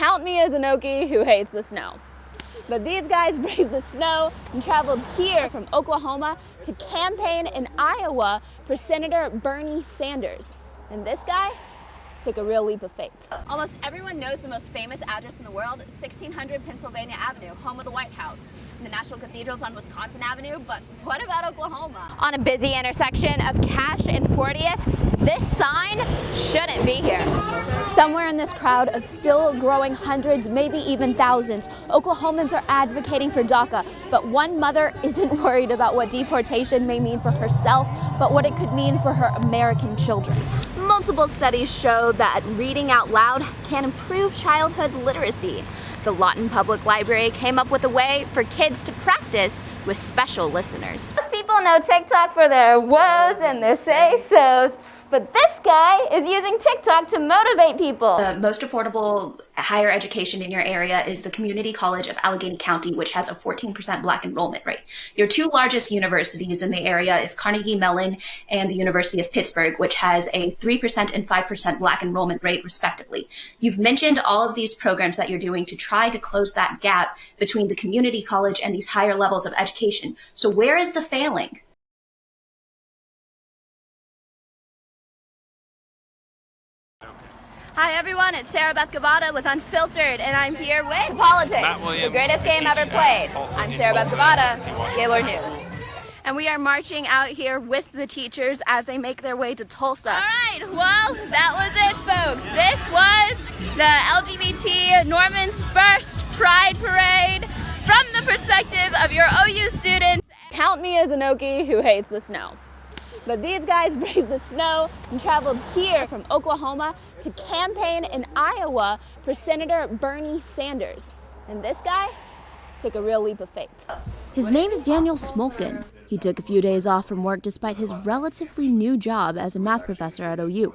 Count me as an Okie who hates the snow. But these guys braved the snow and traveled here from Oklahoma to campaign in Iowa for Senator Bernie Sanders. And this guy took a real leap of faith. Almost everyone knows the most famous address in the world, 1600 Pennsylvania Avenue, home of the White House. And the National Cathedral's on Wisconsin Avenue, but what about Oklahoma? On a busy intersection of Cash and 40th, this sign shouldn't be here. Somewhere in this crowd of still growing hundreds, maybe even thousands, Oklahomans are advocating for DACA, but one mother isn't worried about what deportation may mean for herself, but what it could mean for her American children. Multiple studies show that reading out loud can improve childhood literacy. The Lawton Public Library came up with a way for kids to practice with special listeners. Most people know TikTok for their woes and their say-sos, but this guy is using TikTok to motivate people. The most affordable higher education in your area is the Community College of Allegheny County, which has a 14% Black enrollment rate. Your two largest universities in the area is Carnegie Mellon and the University of Pittsburgh, which has a 3% and 5% Black enrollment rate, respectively. You've mentioned all of these programs that you're doing to try to close that gap between the community college and these higher levels of education. So where is the failing? Hi everyone, it's Sarah Beth Gavada with Unfiltered, and I'm here with Politics, the greatest game ever played. I'm Sarah Beth Gavada, Gaylord News. And we are marching out here with the teachers as they make their way to Tulsa. All right, well, that was it, folks. This was the LGBT Norman's first Pride Parade from the perspective of your OU students. Count me as an Okie who hates the snow. But these guys braved the snow and traveled here from Oklahoma to campaign in Iowa for Senator Bernie Sanders. And this guy took a real leap of faith. His name is Daniel Smolkin. He took a few days off from work despite his relatively new job as a math professor at OU.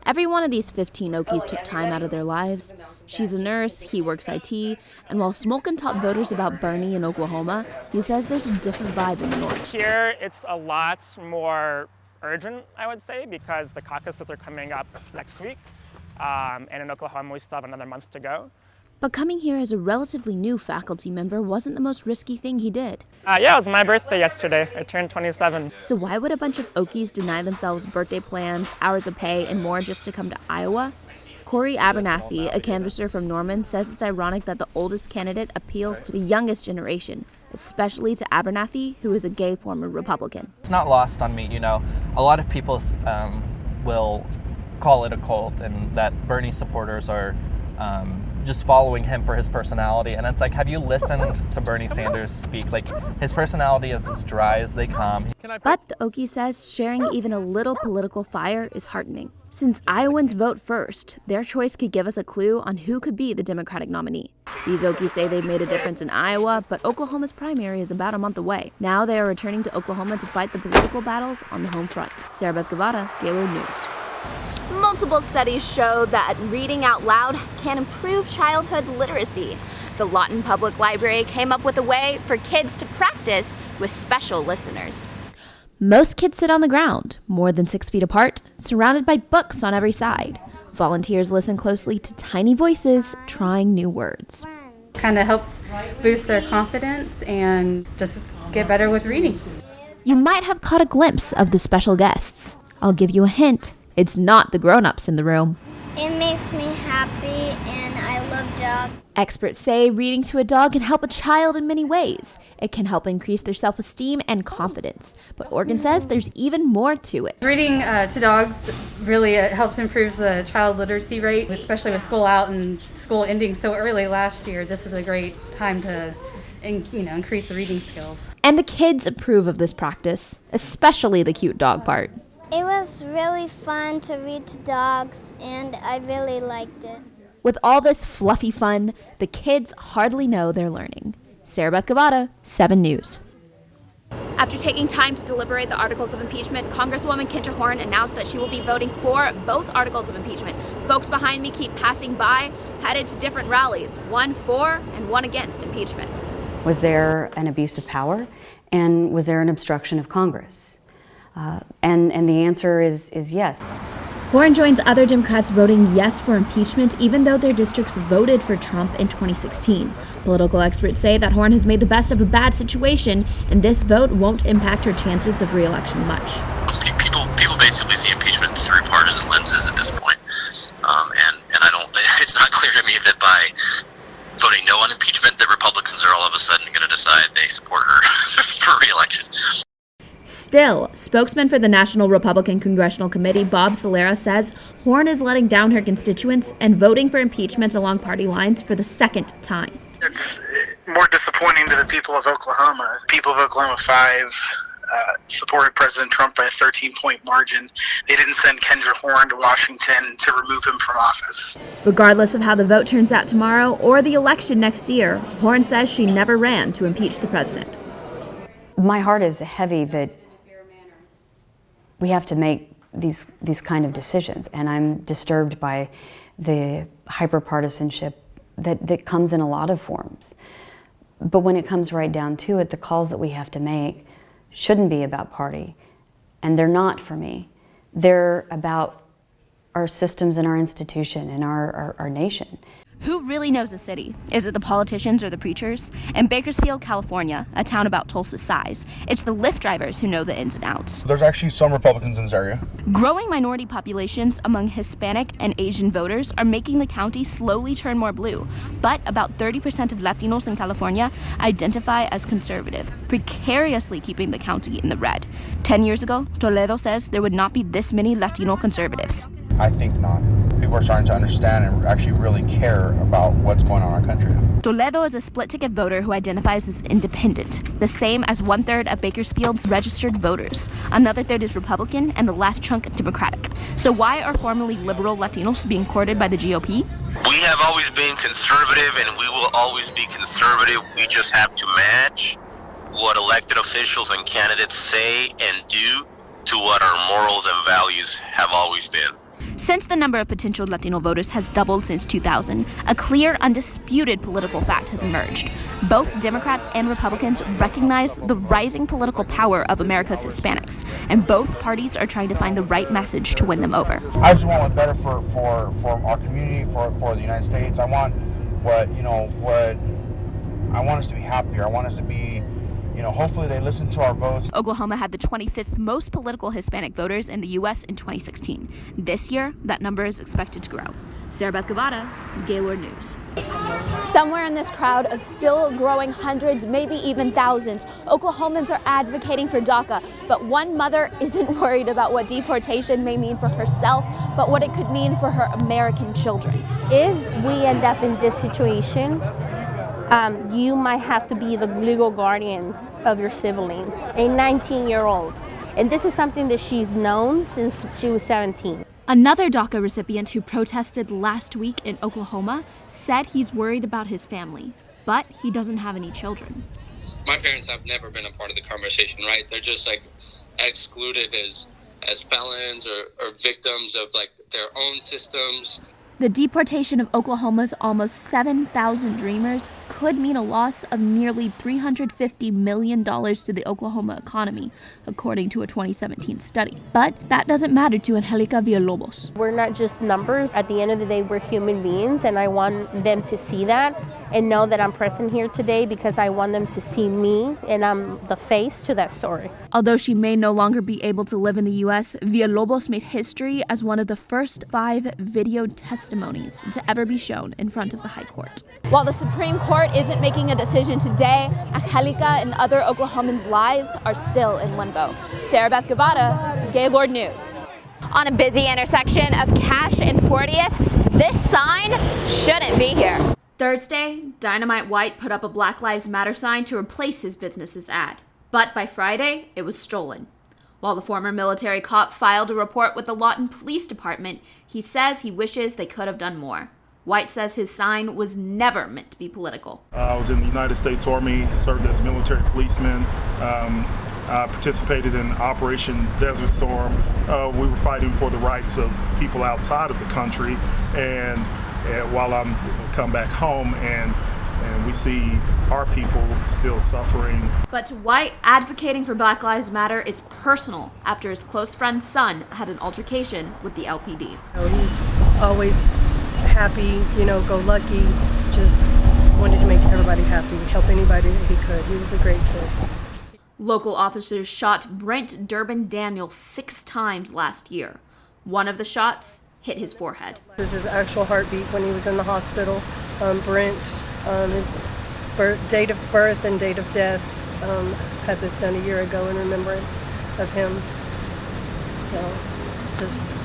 Every one of these 15 Okies took time out of their lives. She's a nurse, he works IT, and while Smolkin taught voters about Bernie in Oklahoma, he says there's a different vibe in the North. Here, it's a lot more urgent, I would say, because the caucuses are coming up next week, and in Oklahoma, we still have another month to go. But coming here as a relatively new faculty member wasn't the most risky thing he did. Yeah, it was my birthday yesterday. I turned 27. So why would a bunch of Okies deny themselves birthday plans, hours of pay, and more just to come to Iowa? Corey Abernathy, a canvasser from Norman, says it's ironic that the oldest candidate appeals to the youngest generation, especially to Abernathy, who is a gay former Republican. It's not lost on me, you know. A lot of people will call it a cult and that Bernie supporters are just following him for his personality. And it's like, have you listened to Bernie Sanders speak? Like, his personality is as dry as they come. But the Okie says sharing even a little political fire is heartening. Since Iowans vote first, their choice could give us a clue on who could be the Democratic nominee. These Okies say they've made a difference in Iowa, but Oklahoma's primary is about a month away. Now they are returning to Oklahoma to fight the political battles on the home front. Sarah Beth Gavada, Gaylord News. Multiple studies show that reading out loud can improve childhood literacy. The Lawton Public Library came up with a way for kids to practice with special listeners. Most kids sit on the ground, more than 6 feet apart, surrounded by books on every side. Volunteers listen closely to tiny voices trying new words. Kind of helps boost their confidence and just get better with reading. You might have caught a glimpse of the special guests. I'll give you a hint. It's not the grown-ups in the room. It makes me happy and I love dogs. Experts say reading to a dog can help a child in many ways. It can help increase their self-esteem and confidence. But Oregon says there's even more to it. Reading to dogs really helps improve the child literacy rate, especially with school out and school ending so early last year. This is a great time to increase the reading skills. And the kids approve of this practice, especially the cute dog part. It was really fun to read to dogs, and I really liked it. With all this fluffy fun, the kids hardly know they're learning. Sarah Beth Gavada, 7 News. After taking time to deliberate the articles of impeachment, Congresswoman Kinter Horn announced that she will be voting for both articles of impeachment. Folks behind me keep passing by, headed to different rallies, one for and one against impeachment. Was there an abuse of power, and was there an obstruction of Congress? And the answer is yes. Horn joins other Democrats voting yes for impeachment, even though their districts voted for Trump in 2016. Political experts say that Horn has made the best of a bad situation, and this vote won't impact her chances of re-election much. People basically see impeachment through partisan lenses at this point, and I don't. It's not clear to me that by voting no on impeachment, that Republicans are all of a sudden going to decide they support her for re-election. Still, spokesman for the National Republican Congressional Committee, Bob Solera, says Horn is letting down her constituents and voting for impeachment along party lines for the second time. It's more disappointing to the people of Oklahoma. People of Oklahoma 5 supported President Trump by a 13-point margin. They didn't send Kendra Horn to Washington to remove him from office. Regardless of how the vote turns out tomorrow or the election next year, Horn says she never ran to impeach the president. My heart is heavy that we have to make these kind of decisions, and I'm disturbed by the hyperpartisanship that comes in a lot of forms. But when it comes right down to it, the calls that we have to make shouldn't be about party, and they're not for me. They're about our systems and our institution and our nation. Who really knows a city? Is it the politicians or the preachers? In Bakersfield, California, a town about Tulsa's size, it's the Lyft drivers who know the ins and outs. There's actually some Republicans in this area. Growing minority populations among Hispanic and Asian voters are making the county slowly turn more blue, but about 30% of Latinos in California identify as conservative, precariously keeping the county in the red. 10 years ago, Toledo says there would not be this many Latino conservatives. I think not. People are starting to understand and actually really care about what's going on in our country. Toledo is a split-ticket voter who identifies as independent, the same as 1/3 of Bakersfield's registered voters. Another third is Republican, and the last chunk Democratic. So why are formerly liberal Latinos being courted by the GOP? We have always been conservative, and we will always be conservative. We just have to match what elected officials and candidates say and do to what our morals and values have always been. Since the number of potential Latino voters has doubled since 2000, a clear, undisputed political fact has emerged. Both Democrats and Republicans recognize the rising political power of America's Hispanics, and both parties are trying to find the right message to win them over. I just want what's better for our community, for the United States. I want what I want us to be happier. I want us to be, hopefully they listen to our votes. Oklahoma had the 25th most political Hispanic voters in the U.S. in 2016. This year, that number is expected to grow. Sarah Beth Guevara, Gaylord News. Somewhere in this crowd of still growing hundreds, maybe even thousands, Oklahomans are advocating for DACA, but one mother isn't worried about what deportation may mean for herself, but what it could mean for her American children. If we end up in this situation, you might have to be the legal guardian of your sibling, a 19-year-old. And this is something that she's known since she was 17. Another DACA recipient who protested last week in Oklahoma said he's worried about his family, but he doesn't have any children. My parents have never been a part of the conversation, right? They're just excluded as felons or victims of their own systems. The deportation of Oklahoma's almost 7,000 Dreamers could mean a loss of nearly $350 million to the Oklahoma economy, according to a 2017 study. But that doesn't matter to Angelica Villalobos. We're not just numbers. At the end of the day, we're human beings, and I want them to see that and know that I'm present here today because I want them to see me, and I'm the face to that story. Although she may no longer be able to live in the U.S., Villalobos made history as one of the first 5 videoed testimonies to ever be shown in front of the High Court. While the Supreme Court isn't making a decision today, Angelica and other Oklahomans' lives are still in limbo. Sarah Beth Guevara, Gaylord News. On a busy intersection of Cash and 40th, this sign shouldn't be here. Thursday, Dynamite White put up a Black Lives Matter sign to replace his business's ad. But by Friday, it was stolen. While the former military cop filed a report with the Lawton Police Department, he says he wishes they could have done more. White says his sign was never meant to be political. I was in the United States Army, served as a military policeman, participated in Operation Desert Storm. We were fighting for the rights of people outside of the country, and while I'm come back home, and and we see our people still suffering. But to White, advocating for Black Lives Matter is personal after his close friend's son had an altercation with the LPD. He's always happy, go lucky, just wanted to make everybody happy, help anybody that he could. He was a great kid. Local officers shot Brent Durbin Daniel 6 times last year. One of the shots hit his forehead. This is his actual heartbeat when he was in the hospital. Brent, his date of birth and date of death, had this done a year ago in remembrance of him. So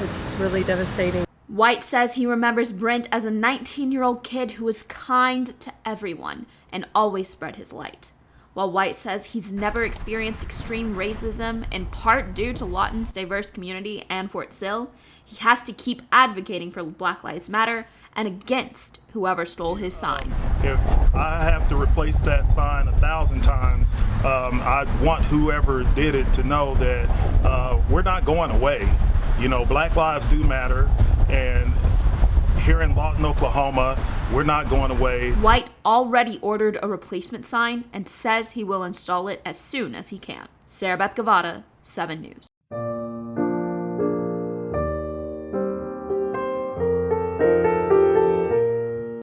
it's really devastating. White says he remembers Brent as a 19-year-old kid who was kind to everyone and always spread his light. While White says he's never experienced extreme racism, in part due to Lawton's diverse community and Fort Sill, he has to keep advocating for Black Lives Matter and against whoever stole his sign. If I have to replace that sign 1,000 times, I want whoever did it to know that we're not going away. Black lives do matter, and here in Lawton, Oklahoma, we're not going away. White already ordered a replacement sign and says he will install it as soon as he can. Sarah Beth Gavada, 7 News.